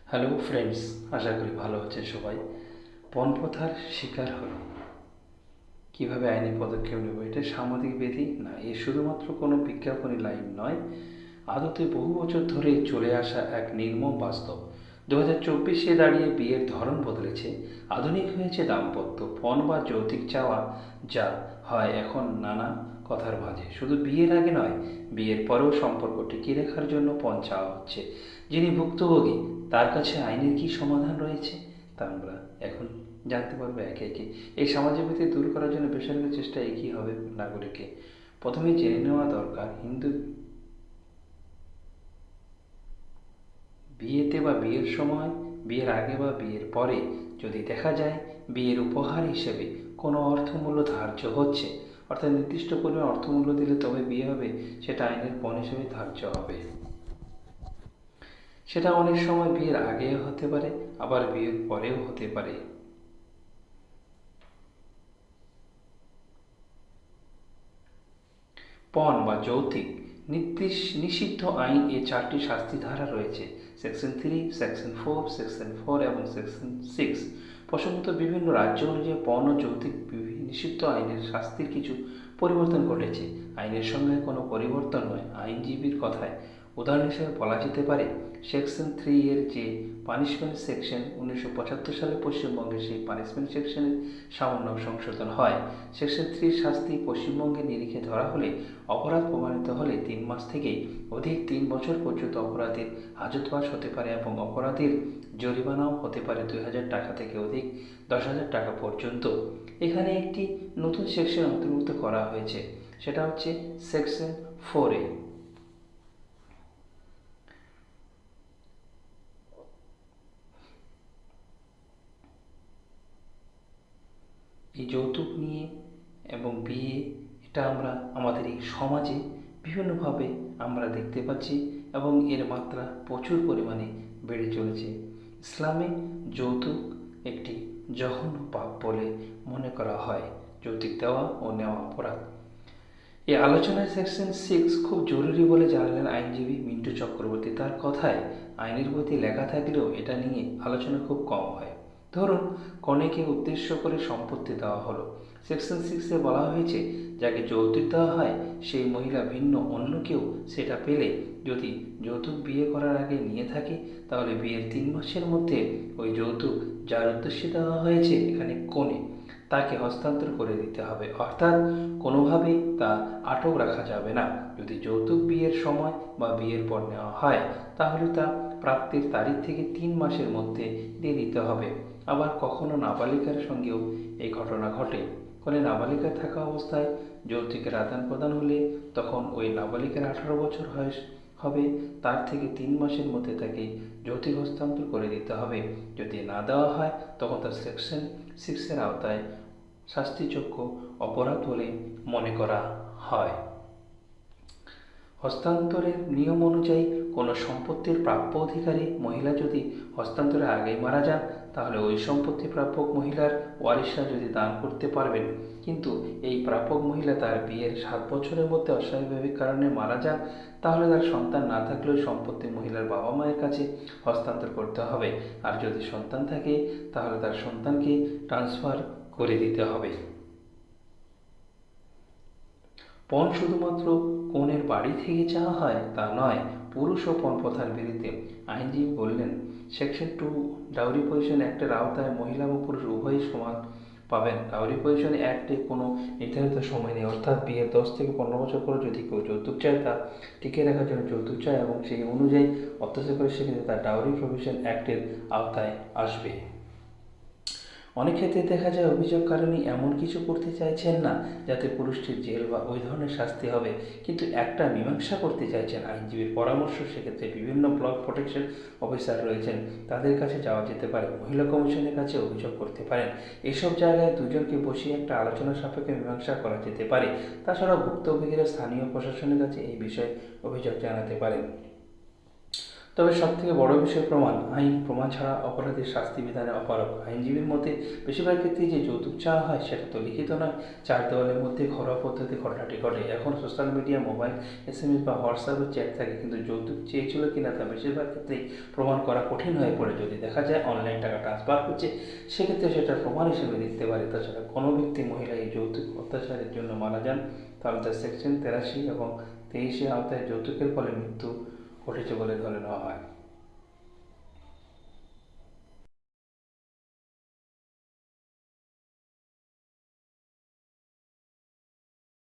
Hello friends, আশা করি ভালো আছে সবাই। পণপ্রথার শিকার হলো কীভাবে আইনি পদক্ষেপ নেব? এটা সামাজিক ব্যাধি না, এ শুধুমাত্র কোনো বিজ্ঞাপনী লাইন নয়, আদতে বহু বছর ধরে চলে আসা এক নির্মম বাস্তব। 2024-এ দাঁড়িয়ে বিয়ের ধরন বদলেছে, আধুনিক হয়েছে দাম্পত্য। পণ বা যৌতুক চাওয়া যা হয় এখন নানা কথার মাঝে, শুধু বিয়ের আগে নয়, বিয়ের পরেও সম্পর্ক টিকিয়ে রাখার জন্য পণ চাওয়া হচ্ছে। যিনি ভুক্তভোগী, তার কাছে আইনের কী সমাধান রয়েছে তা আমরা এখন জানতে পারবো একে একে। এই সামাজিক ব্যাধি দূর করার জন্য বেসরকারি চেষ্টা এগিয়ে হবে নাগরিককে। প্রথমে জেনে নেওয়া দরকার, হিন্দু বিয়েতে বা বিয়ের সময়, বিয়ের আগে বা বিয়ের পরে যদি দেখা যায় বিয়ের উপহার হিসেবে কোনো অর্থমূল্য ধার্য হচ্ছে, অর্থাৎ নির্দিষ্ট পরিমাণ অর্থমূল্য দিলে তবে বিয়ে হবে, সেটা আইনের পণ হিসেবে ধার্য হবে। সেটা অনেক সময় বিয়ের আগেও হতে পারে, আবার বিয়ের পরেও হতে পারে। পণ বা যৌতুক নিষিদ্ধ আইন এ 4টি শাস্তি ধারা রয়েছে: সেকশন 3, সেকশন 4, সেকশন 4 এবং সেকশন 6। প্রসঙ্গত বিভিন্ন রাজ্য অনুযায়ী পণ ও যৌতুক নিষিদ্ধ আইনের শাস্তির কিছু পরিবর্তন ঘটেছে। আইনের সঙ্গে কোনো পরিবর্তন নয়, আইনজীবীর কথায় উদাহরণ হিসেবে বলা যেতে পারে সেকশন 3 এর যে পানিশমেন্ট সেকশন 1975 সালে পশ্চিমবঙ্গে, সেই পানিশমেন্ট সেকশনের সামান্য সংশোধন হয়। সেকশন 3 শাস্তি পশ্চিমবঙ্গের নিরিখে ধরা হলে অপরাধ প্রমাণিত হলে 3 মাস থেকে অধিক 3 বছর পর্যন্ত অপরাধীর হাজতবাস হতে পারে এবং অপরাধীর জরিমানাও হতে পারে 2,000 টাকা থেকে অধিক 10,000 টাকা পর্যন্ত। এখানে একটি নতুন সেকশন অন্তর্ভুক্ত করা হয়েছে, সেটা হচ্ছে সেকশন 4A। এই যৌতুক নিয়ে এবং বিয়ে, এটা আমরা আমাদের এই সমাজে বিভিন্নভাবে আমরা দেখতে পাচ্ছি এবং এর মাত্রা প্রচুর পরিমাণে বেড়ে চলেছে। ইসলামে যৌতুক একটি জঘন্য পাপ বলে মনে করা হয়। যৌতুক দেওয়া ও নেওয়া অপরাধ। এই আলোচনায় সেকশন 6 খুব জরুরি বলে জানালেন আইনজীবী মিন্টু চক্রবর্তী। তার কথায় আইনের বইতে লেখা থাকলেও এটা নিয়ে আলোচনা খুব কম হয়। ধরুন, কনেকে উদ্দেশ্য করে সম্পত্তি দেওয়া হলো। সেকশন 6-এ বলা হয়েছে, যাকে যৌতুক দেওয়া হয় সেই মহিলা ভিন্ন অন্য কেউ সেটা পেলে যদি যৌতুক বিয়ে করার আগে নিয়ে থাকে, তাহলে বিয়ের 3 মাসের মধ্যে ওই যৌতুক যার উদ্দেশ্যে দেওয়া হয়েছে, এখানে কনে, তাকে হস্তান্তর করে দিতে হবে। অর্থাৎ কোনোভাবেই তা আটক রাখা যাবে না। যদি যৌতুক বিয়ের সময় বা বিয়ের পর নেওয়া হয়, তাহলে তা প্রাপ্তির তারিখ থেকে 3 মাসের মধ্যে দিয়ে দিতে হবে। আবার কখনো নাবালিকার সঙ্গেও এই ঘটনা ঘটে। ফলে নাবালিকা থাকা অবস্থায় যৌতুকের আদান প্রদান হলে তখন ওই নাবালিকার 18 বছর বয়স হবে, তার থেকে 3 মাসের মধ্যে তাকে যৌতুক হস্তান্তর করে দিতে হবে। যদি না দেওয়া হয়, তখন তার সেকশন 6-এর আওতায় শাস্তিযোগ্য অপরাধ বলে মনে করা হয়। হস্তান্তরের নিয়ম অনুযায়ী কোনো সম্পত্তির প্রাপ্য অধিকারী মহিলা যদি হস্তান্তরের আগেই মারা যান, তাহলে ওই সম্পত্তি প্রাপক মহিলার ওয়ারিশরা যদি দান করতে পারবেন। কিন্তু এই প্রাপক মহিলা তার বিয়ের 7 বছরের মধ্যে অস্বাভাবিক কারণে মারা যান, তাহলে তার সন্তান না থাকলেও সম্পত্তি মহিলার বাবা মায়ের কাছে হস্তান্তর করতে হবে। আর যদি সন্তান থাকে, তাহলে তার সন্তানকে ট্রান্সফার করে দিতে হবে। পণ শুধুমাত্র কনের বাড়ি থেকে চাওয়া হয় তা নয়, পুরুষ ও পণ প্রথার বিরুদ্ধে। আইনজীবী বললেন, সেকশন 2 ডাউরি পজিশন অ্যাক্টের আওতায় মহিলা ও পুরুষ উভয়ই সমান পাবেন। ডাউরি পজিশন অ্যাক্টে কোনো নির্ধারিত সময় নেই, অর্থাৎ বিয়ের 10 থেকে 15 বছর পরে যদি কেউ যৌতুক চায়, তা টিকিয়ে রাখার জন্য যৌতুক চায় এবং সেই অনুযায়ী অত্যাচার করে, সেক্ষেত্রে তার ডাউরি প্রভিশন অ্যাক্টের আওতায় আসবে। অনেক ক্ষেত্রে দেখা যায় অভিযোগকারিণী এমন কিছু করতে চাইছেন না যাতে পুরুষটির জেল বা ওই ধরনের শাস্তি হবে, কিন্তু একটা মীমাংসা করতে চাইছেন। আইনজীবীর পরামর্শ, সেক্ষেত্রে বিভিন্ন ব্লক প্রোটেকশন অফিসার রয়েছেন, তাদের কাছে যাওয়া যেতে পারে, মহিলা কমিশনের কাছে অভিযোগ করতে পারেন। এসব জায়গায় দুজনকে বসিয়ে একটা আলোচনা সাপেক্ষে মীমাংসা করা যেতে পারে। তাছাড়াও ভুক্তভোগীরা স্থানীয় প্রশাসনের কাছে এই বিষয়ে অভিযোগ জানাতে পারেন। তবে সবথেকে বড় বিষয় প্রমাণ। আইন প্রমাণ ছাড়া অপরাধীর শাস্তি বিধানে অপারগ। আইনজীবীর মতে বেশিরভাগ ক্ষেত্রেই যে যৌতুক চাওয়া হয় সেটা তো লিখিত নয়, চার দেওয়ালের মধ্যে ঘরোয়া পদ্ধতি ঘটনাটি ঘটে। এখন সোশ্যাল মিডিয়া, মোবাইল, এসএমএস বা হোয়াটসঅ্যাপে চ্যাট থাকে, কিন্তু যৌতুক চেয়েছিল কিনা তা বেশিরভাগ ক্ষেত্রেই প্রমাণ করা কঠিন হয়ে পড়ে। যদি দেখা যায় অনলাইন টাকা ট্রান্সফার হচ্ছে, সেক্ষেত্রে সেটা প্রমাণ হিসেবে দেখতে পারে। তাছাড়া কোনো ব্যক্তি মহিলা এই যৌতুক অত্যাচারের জন্য মারা যান, তাহলে তার সেকশন 83 এবং 23 আওতায় যৌতুকের ফলে মৃত্যু ঘটেছে বলে ধরে নেওয়া হয়।